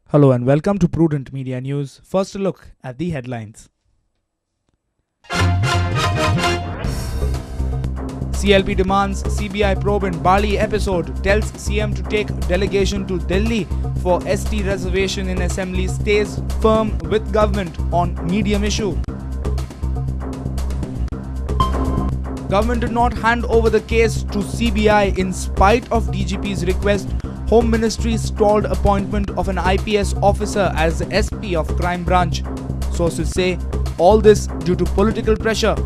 Hello and welcome to Prudent Media News. First a look at the headlines. CLP demands CBI probe in Bali episode, tells CM to take delegation to Delhi for ST reservation in assembly, stays firm with government on medium issue. Government did not hand over the case to CBI in spite of DGP's request. Home Ministry stalled appointment of an IPS officer as the SP of Crime Branch. Sources say all this due to political pressure.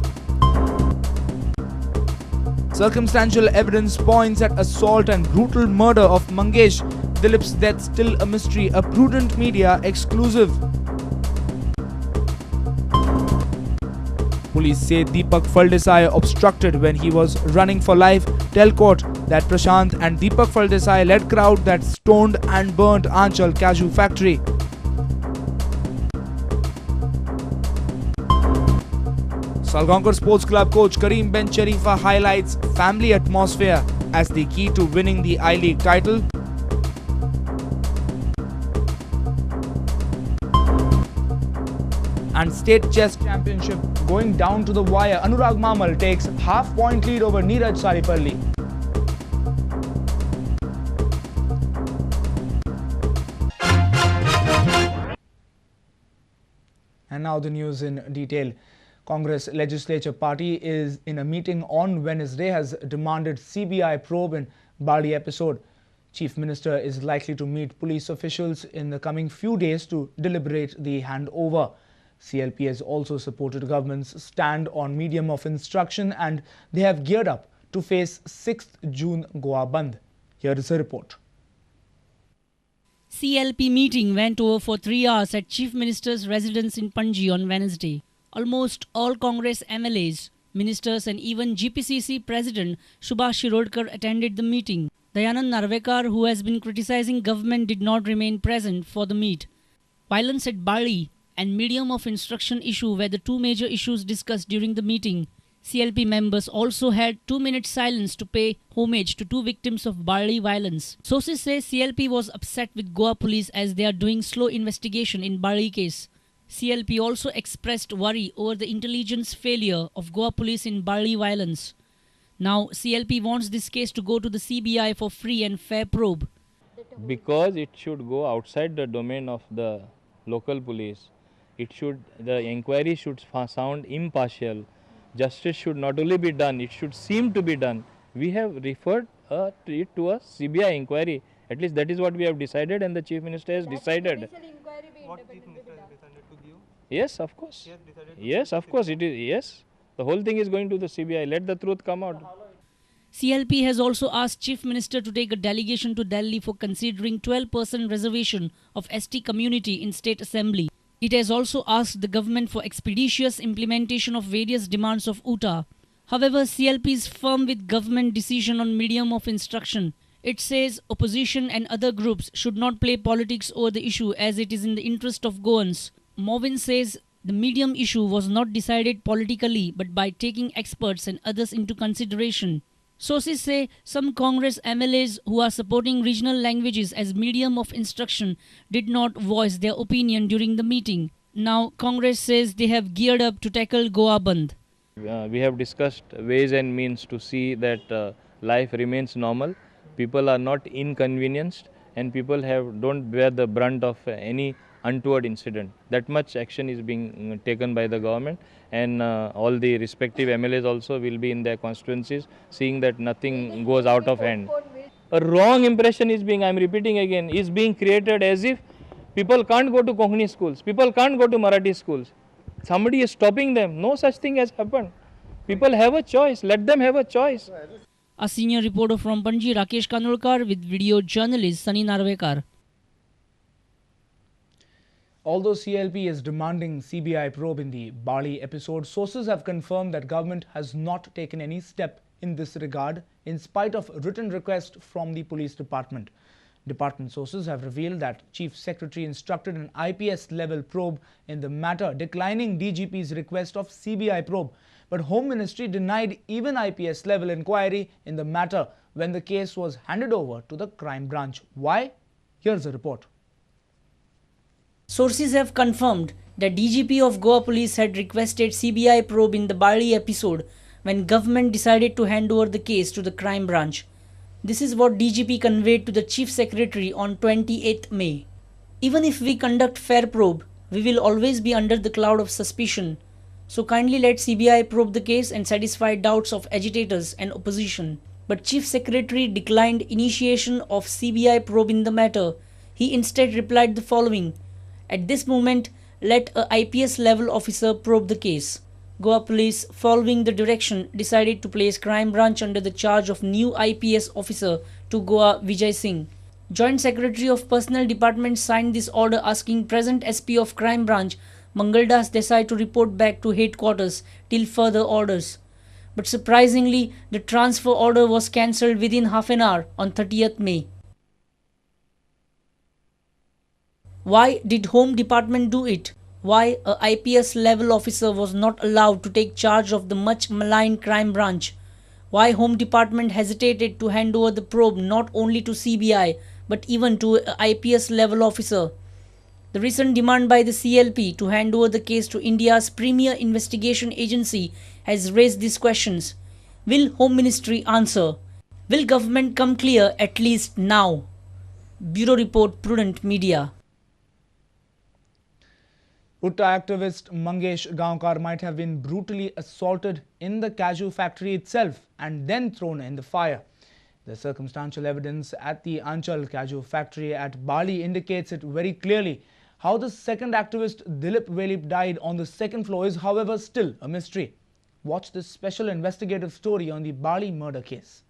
Circumstantial evidence points at assault and brutal murder of Mangesh. Dilip's death still a mystery. A Prudent Media exclusive. Police say Deepak Faldesai obstructed when he was running for life. Tell court that Prashant and Deepak Faldesai led crowd that stoned and burnt Aanchal cashew factory. Salgaonkar Sports Club coach Karim Ben Charifa highlights family atmosphere as the key to winning the I-League title. And state chess championship going down to the wire. Anurag Mamal takes half-point lead over Neeraj Saripalli. And now the news in detail. Congress Legislature Party is in a meeting on Wednesday has demanded CBI probe in Bali episode. Chief Minister is likely to meet police officials in the coming few days to deliberate the handover. CLP has also supported government's stand on medium of instruction and they have geared up to face 6th June Goa Bandh. Here is a report. CLP meeting went over for 3 hours at Chief Minister's residence in Panji on Wednesday. Almost all Congress MLAs, ministers and even GPCC President Subhash Shirodkar attended the meeting. Dayanand Narvekar, who has been criticizing government, did not remain present for the meet. Violence at Bali and medium of instruction issue were the two major issues discussed during the meeting. CLP members also had 2-minute silence to pay homage to two victims of Bali violence. Sources say CLP was upset with Goa police as they are doing slow investigation in Bali case. CLP also expressed worry over the intelligence failure of Goa police in Bali violence. Now CLP wants this case to go to the CBI for free and fair probe. Because it should go outside the domain of the local police. The inquiry should sound impartial. Justice should not only be done, it should seem to be done. We have referred it to a CBI inquiry. At least that is what we have decided and the Chief Minister has decided. What Chief Minister has decided to give? Yes, of course. Yes, of course it is. Yes. The whole thing is going to the CBI. Let the truth come out. CLP has also asked Chief Minister to take a delegation to Delhi for considering 12% reservation of ST community in State Assembly. It has also asked the government for expeditious implementation of various demands of UTA. However, CLP is firm with government decision on medium of instruction. It says opposition and other groups should not play politics over the issue as it is in the interest of Goans. Movin says the medium issue was not decided politically but by taking experts and others into consideration. Sources say some Congress MLAs who are supporting regional languages as medium of instruction did not voice their opinion during the meeting. Now Congress says they have geared up to tackle Goa Bandh. We have discussed ways and means to see that life remains normal. People are not inconvenienced and people don't bear the brunt of any untoward incident. That much action is being taken by the government and all the respective MLAs also will be in their constituencies seeing that nothing goes out of hand. A wrong impression is being, I am repeating again, is being created as if people can't go to Konkani schools, people can't go to Marathi schools. Somebody is stopping them. No such thing has happened. People have a choice. Let them have a choice. A senior reporter from Panji, Rakesh Kanolkar, with video journalist Sunny Narvekar. Although CLP is demanding CBI probe in the Bali episode, sources have confirmed that government has not taken any step in this regard in spite of written request from the police department. Department sources have revealed that Chief Secretary instructed an IPS level probe in the matter, declining DGP's request of CBI probe. But Home Ministry denied even IPS level inquiry in the matter when the case was handed over to the crime branch. Why? Here's a report. Sources have confirmed that DGP of Goa Police had requested CBI probe in the Bali episode when government decided to hand over the case to the crime branch. This is what DGP conveyed to the Chief Secretary on 28th May. Even if we conduct fair probe, we will always be under the cloud of suspicion. So kindly let CBI probe the case and satisfy doubts of agitators and opposition. But Chief Secretary declined initiation of CBI probe in the matter. He instead replied the following: "At this moment, let a IPS level officer probe the case." Goa Police, following the direction, decided to place crime branch under the charge of new IPS officer to Goa Vijay Singh. Joint Secretary of Personnel Department signed this order asking present SP of Crime Branch Mangaldas Desai to report back to headquarters till further orders. But surprisingly, the transfer order was cancelled within half an hour on 30th May. Why did Home Department do it? Why a IPS level officer was not allowed to take charge of the much maligned crime branch? Why Home Department hesitated to hand over the probe not only to CBI but even to a IPS level officer? The recent demand by the CLP to hand over the case to India's premier investigation agency has raised these questions. Will Home Ministry answer? Will government come clear at least now? Bureau Report, Prudent Media. Utta activist Mangesh Gaonkar might have been brutally assaulted in the cashew factory itself and then thrown in the fire. The circumstantial evidence at the Anchal cashew factory at Bali indicates it very clearly. How the second activist Dilip Velip died on the second floor is, however, still a mystery. Watch this special investigative story on the Bali murder case.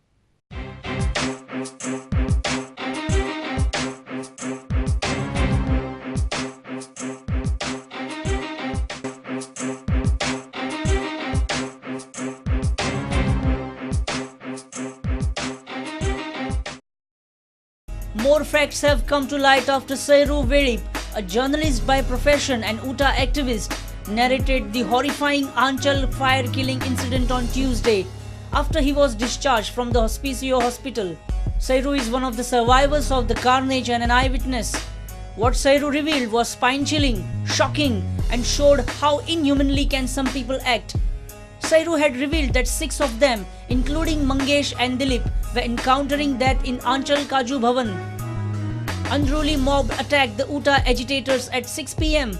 More facts have come to light after Sairu Velip, a journalist by profession and Utta activist, narrated the horrifying Anchal fire killing incident on Tuesday after he was discharged from the Hospicio hospital. Sairu is one of the survivors of the carnage and an eyewitness. What Sairu revealed was spine-chilling, shocking, and showed how inhumanly can some people act. Sairu had revealed that 6 of them, including Mangesh and Dilip, were encountering death in Anchal Kaju Bhavan. Unruly mob attacked the Utta agitators at 6 p.m.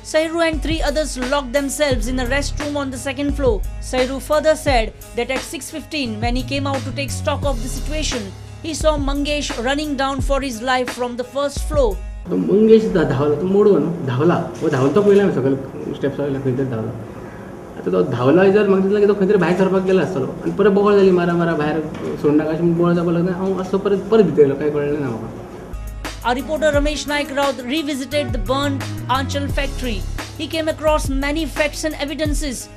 Sairu and 3 others locked themselves in a restroom on the second floor. Sairu further said that at 6:15, when he came out to take stock of the situation, he saw Mangesh running down for his life from the first floor. Mangesh धावला तो मोडून धावला वो धावतो पयलें हांवें सकयल steps वयल्यान खंय तरी धावला आतां तो धावला जर म्हाका दिसलें की तो खंय तरी भायर सरपाक गेलो आसतलो आनी परत बोकळ जाली मारा मारा भायर सोडनाका अशें बोळ जावपाक लागलें हांव असो परत भितर येयलो कांय कळलें ना म्हाका. Our reporter Ramesh Naik Raut revisited the burned Anchal factory. He came across many facts and evidences.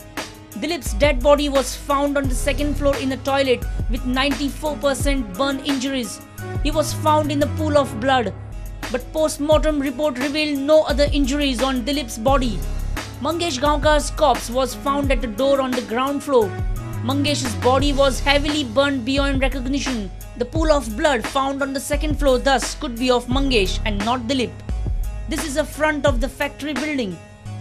Dilip's dead body was found on the second floor in a toilet with 94% burn injuries. He was found in a pool of blood, but post-mortem report revealed no other injuries on Dilip's body. Mangesh Gaonkar's corpse was found at the door on the ground floor. Mangesh's body was heavily burned beyond recognition. The pool of blood found on the second floor thus could be of Mangesh and not Dilip. This is the front of the factory building.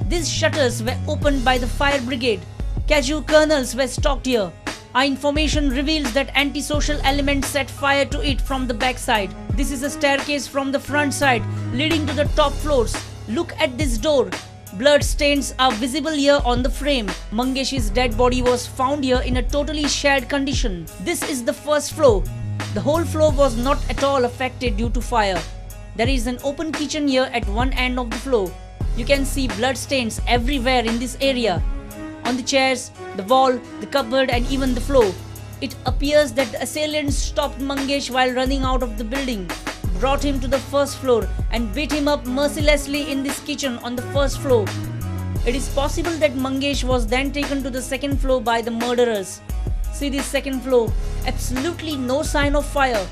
These shutters were opened by the fire brigade. Cashew kernels were stocked here. Our information reveals that antisocial elements set fire to it from the backside. This is a staircase from the front side leading to the top floors. Look at this door. Blood stains are visible here on the frame. Mangesh's dead body was found here in a totally shared condition. This is the first floor. The whole floor was not at all affected due to fire. There is an open kitchen here at one end of the floor. You can see blood stains everywhere in this area. On the chairs, the wall, the cupboard and even the floor. It appears that the assailants stopped Mangesh while running out of the building, brought him to the first floor and beat him up mercilessly in this kitchen on the first floor. It is possible that Mangesh was then taken to the second floor by the murderers. See this second floor, absolutely no sign of fire.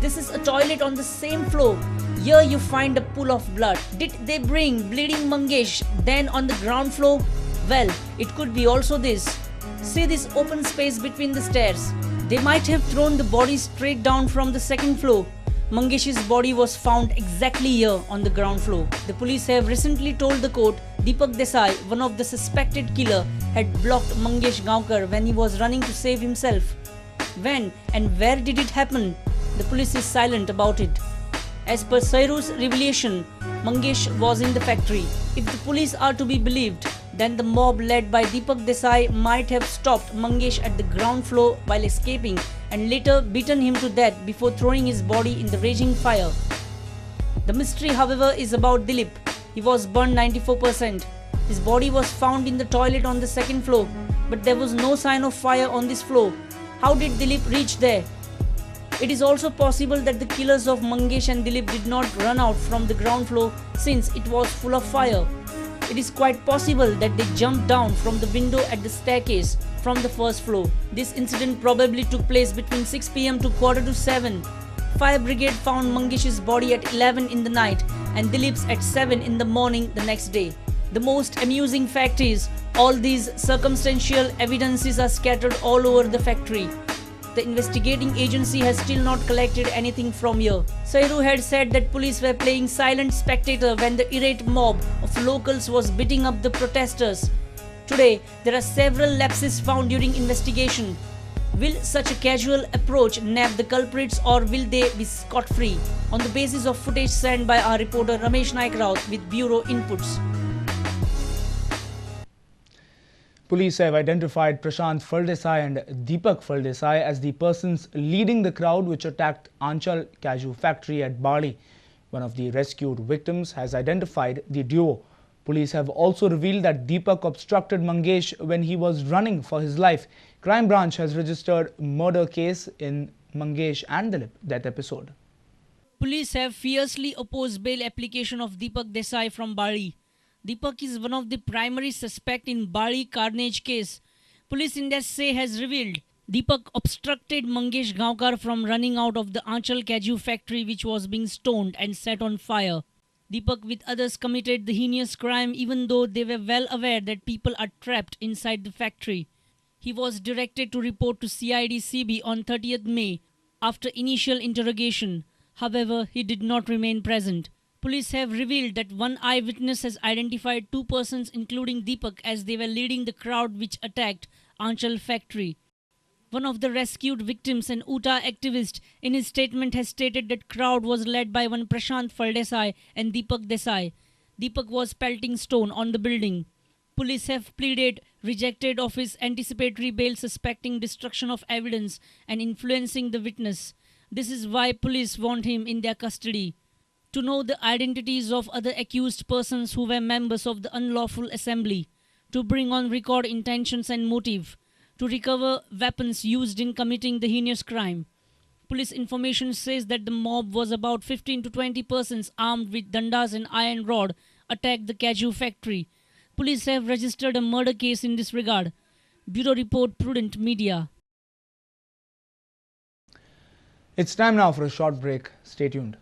This is a toilet on the same floor. Here you find a pool of blood. Did they bring bleeding Mangesh then on the ground floor? Well, it could be also this. See this open space between the stairs. They might have thrown the body straight down from the second floor. Mangesh's body was found exactly here on the ground floor. The police have recently told the court Deepak Desai, one of the suspected killer, had blocked Mangesh Gaonkar when he was running to save himself. When and where did it happen? The police is silent about it. As per Sairu's revelation, Mangesh was in the factory. If the police are to be believed, then the mob led by Deepak Desai might have stopped Mangesh at the ground floor while escaping and later beaten him to death before throwing his body in the raging fire. The mystery, however, is about Dilip. He was burned 94%. His body was found in the toilet on the second floor, but there was no sign of fire on this floor. How did Dilip reach there? It is also possible that the killers of Mangesh and Dilip did not run out from the ground floor since it was full of fire. It is quite possible that they jumped down from the window at the staircase from the first floor. This incident probably took place between 6 p.m. to quarter to 7. Fire brigade found Mangesh's body at 11 in the night and Dilip's at 7 in the morning the next day. The most amusing fact is, all these circumstantial evidences are scattered all over the factory. The investigating agency has still not collected anything from here. Sairu had said that police were playing silent spectator when the irate mob of locals was beating up the protesters. Today, there are several lapses found during investigation. Will such a casual approach nab the culprits or will they be scot-free? On the basis of footage sent by our reporter Ramesh Naik Raut with Bureau Inputs. Police have identified Prashant Faldesai and Deepak Faldesai as the persons leading the crowd which attacked Anchal Cashew Factory at Bali. One of the rescued victims has identified the duo. Police have also revealed that Deepak obstructed Mangesh when he was running for his life. Crime branch has registered murder case in Mangesh and Dilip death episode. Police have fiercely opposed bail application of Deepak Desai from Bali. Deepak is one of the primary suspects in Bali carnage case. Police in that say has revealed Deepak obstructed Mangesh Gaonkar from running out of the Anchal Cashew factory which was being stoned and set on fire. Deepak with others committed the heinous crime even though they were well aware that people are trapped inside the factory. He was directed to report to CID-CB on 30th May after initial interrogation. However, he did not remain present. Police have revealed that one eyewitness has identified two persons including Deepak as they were leading the crowd which attacked Anchal factory. One of the rescued victims, an UTA activist, in his statement has stated that crowd was led by one Prashant Faldesai and Deepak Desai. Deepak was pelting stone on the building. Police have pleaded rejected of his anticipatory bail suspecting destruction of evidence and influencing the witness. This is why police want him in their custody. To know the identities of other accused persons who were members of the unlawful assembly, to bring on record intentions and motive, to recover weapons used in committing the heinous crime. Police information says that the mob was about 15 to 20 persons armed with dandas and iron rod attacked the cashew factory. Police have registered a murder case in this regard. Bureau Report, Prudent Media. It's time now for a short break. Stay tuned.